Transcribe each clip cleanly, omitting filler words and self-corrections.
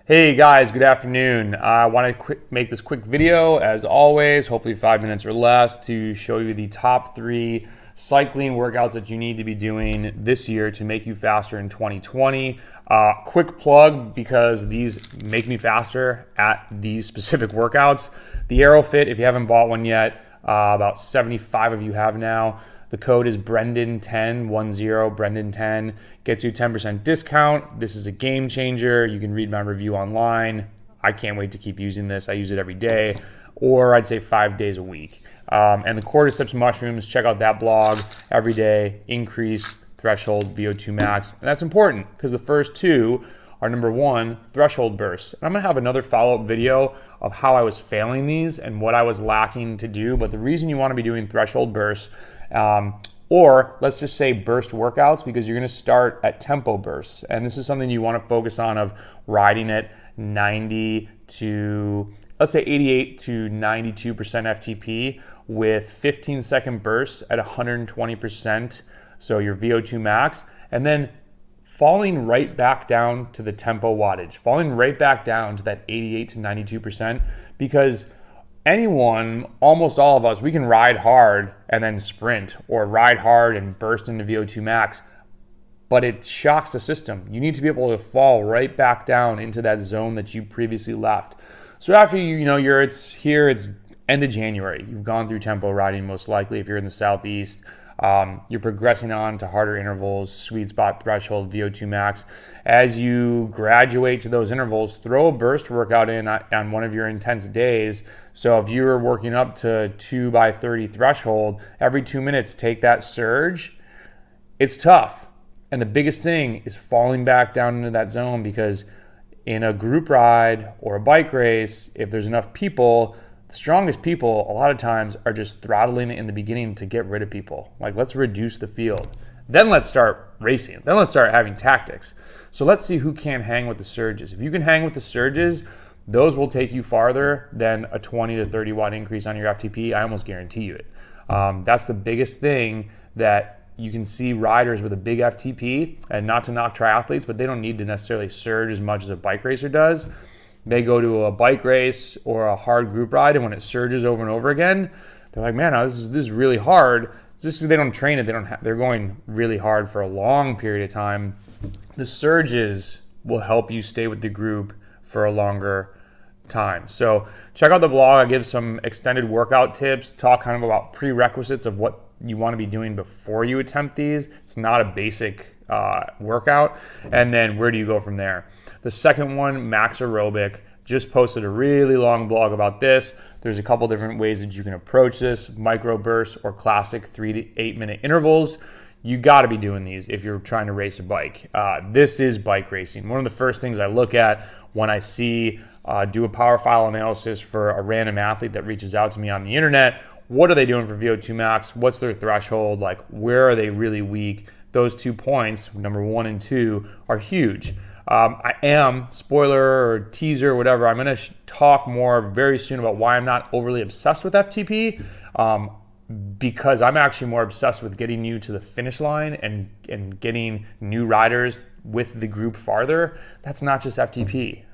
Hey guys, good afternoon. I want to make this quick video as always, hopefully 5 minutes or less, to show you the top 3 cycling workouts that you need to be doing this year to make you faster in 2020. Quick plug, because these make me faster at these specific workouts. The Aerofit, if you haven't bought one yet, about 75 of you have now. The code is Brendan10, 10, Brendan10, gets you 10% discount. This is a game changer. You can read my review online. I can't wait to keep using this. I use it every day, or I'd say 5 days a week. And the cordyceps mushrooms, check out that blog every day. Increase threshold VO2 max. And that's important because the first 2 are number 1, threshold bursts. And I'm gonna have another follow-up video of how I was failing these and what I was lacking to do. But the reason you wanna be doing threshold bursts, or let's just say burst workouts, because you're going to start at tempo bursts, and this is something you want to focus on, of riding at 90 to, let's say, 88 to 92% FTP with 15-second bursts at 120%, so your VO2 max, and then falling right back down to the tempo wattage, falling right back down to that 88 to 92%, because anyone, almost all of us, we can ride hard and then sprint, or ride hard and burst into VO2 max, but it shocks the system. You need to be able to fall right back down into that zone that you previously left. So after it's end of January, you've gone through tempo riding most likely if you're in the Southeast. You're progressing on to harder intervals, sweet spot threshold, VO2 max. As you graduate to those intervals, throw a burst workout in on one of your intense days. So if you're working up to 2x30 threshold, every 2 minutes, take that surge. It's tough. And the biggest thing is falling back down into that zone, because in a group ride or a bike race, if there's enough people, the strongest people a lot of times are just throttling in the beginning to get rid of people. Like, let's reduce the field. Then let's start racing. Then let's start having tactics. So let's see who can hang with the surges. If you can hang with the surges, those will take you farther than a 20 to 30 watt increase on your FTP. I almost guarantee you it. That's the biggest thing, that you can see riders with a big FTP, and not to knock triathletes, but they don't need to necessarily surge as much as a bike racer does. They go to a bike race or a hard group ride, and when it surges over and over again, they're like, man, this is really hard. It's just because they don't train it. They're going really hard for a long period of time. The surges will help you stay with the group for a longer time. So check out the blog. I give some extended workout tips, talk kind of about prerequisites of what you want to be doing before you attempt these. It's not a basic workout. And then where do you go from there? The second one, Max Aerobic, just posted a really long blog about this. There's a couple different ways that you can approach this: micro bursts or classic 3 to 8 minute intervals. You got to be doing these if you're trying to race a bike. This is bike racing. One of the first things I look at when I do a power file analysis for a random athlete that reaches out to me on the internet. What are they doing for VO2 max? What's their threshold? Like, where are they really weak? Those 2 points, number 1 and 2, are huge. I am, spoiler or teaser or whatever, I'm going to talk more very soon about why I'm not overly obsessed with FTP, because I'm actually more obsessed with getting you to the finish line and getting new riders with the group farther. That's not just FTP.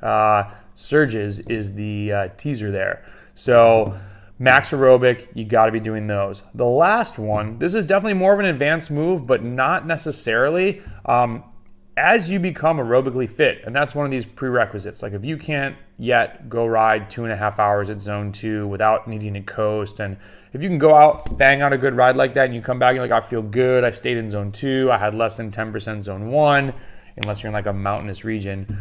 Surges is the teaser there. So Max Aerobic, you got to be doing those. The last one, this is definitely more of an advanced move, but not necessarily. As you become aerobically fit, and that's one of these prerequisites. Like, if you can't yet go ride 2.5 hours at zone 2 without needing to coast, and if you can go out, bang out a good ride like that, and you come back and you're like, I feel good, I stayed in zone 2, I had less than 10% zone 1, unless you're in like a mountainous region,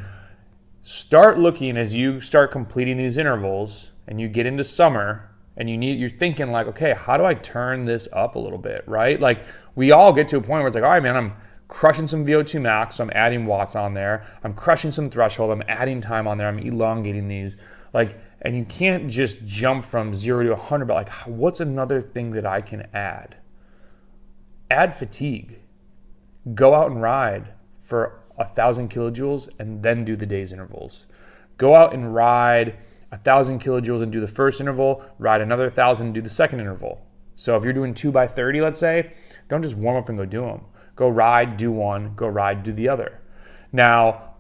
start looking as you start completing these intervals and you get into summer, and you're thinking like, okay, how do I turn this up a little bit, right? Like, we all get to a point where it's like, all right, man, I'm crushing some VO2 max, so I'm adding watts on there. I'm crushing some threshold, I'm adding time on there, I'm elongating these. Like, and you can't just jump from 0 to 100, but like, what's another thing that I can add? Add fatigue. Go out and ride for 1,000 kilojoules and then do the day's intervals. Go out and ride 1,000 kilojoules and do the first interval, ride another 1,000 and do the second interval. So if you're doing 2x30, let's say, don't just warm up and go do them. Go ride, do one, go ride, do the other. Now,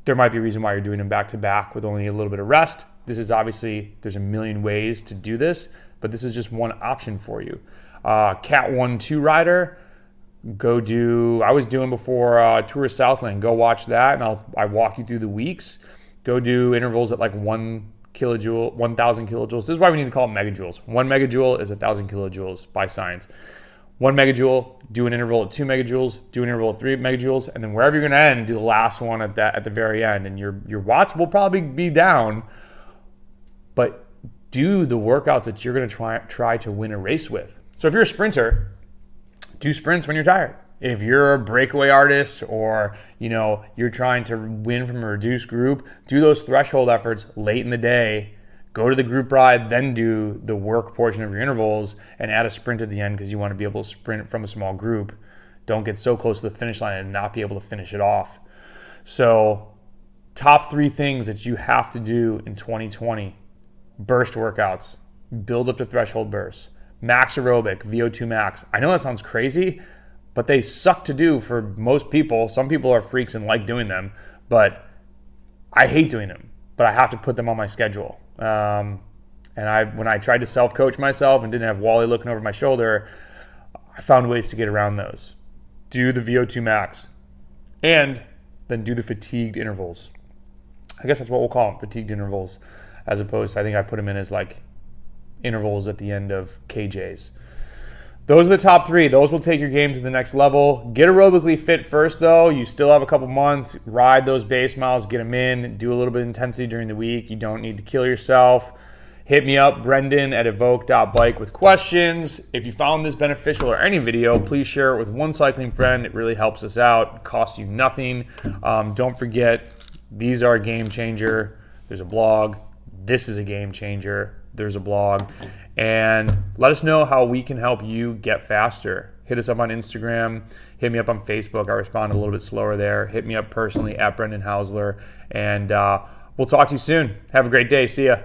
there might be a reason why you're doing them back to back with only a little bit of rest. This is obviously, there's a million ways to do this, but this is just one option for you. Cat 1-2 rider, go do, I was doing before Tour of Southland, go watch that, and I walk you through the weeks. Go do intervals at like 1,000 kilojoules. This is why we need to call it megajoules. 1 megajoule is 1,000 kilojoules by science. 1 megajoule, do an interval at 2 megajoules, do an interval at 3 megajoules, and then wherever you're going to end, do the last one at the very end. And your watts will probably be down, but do the workouts that you're going to try to win a race with. So if you're a sprinter, do sprints when you're tired. If you're a breakaway artist, or you're trying to win from a reduced group, do those threshold efforts late in the day. Go to the group ride, then do the work portion of your intervals and add a sprint at the end, because you want to be able to sprint from a small group. Don't get so close to the finish line and not be able to finish it off. So top 3 things that you have to do in 2020. Burst workouts. Build up to threshold bursts. Max aerobic, VO2 max. I know that sounds crazy, but they suck to do for most people. Some people are freaks and like doing them, but I hate doing them. But I have to put them on my schedule. And when I tried to self-coach myself and didn't have Wally looking over my shoulder, I found ways to get around those. Do the VO2 max, and then do the fatigued intervals. I guess that's what we'll call them, fatigued intervals, as opposed to, I think I put them in as like intervals at the end of KJs. Those are the top 3. Those will take your game to the next level. Get aerobically fit first, though. You still have a couple months. Ride those base miles. Get them in. Do a little bit of intensity during the week. You don't need to kill yourself. Hit me up, Brendan at evoke.bike, with questions. If you found this beneficial, or any video, please share it with one cycling friend. It really helps us out. It costs you nothing. Don't forget, these are a game changer. There's a blog. This is a game changer. There's a blog. And let us know how we can help you get faster. Hit us up on Instagram. Hit me up on Facebook. I respond a little bit slower there. Hit me up personally at Brendan Hausler. And we'll talk to you soon. Have a great day. See ya.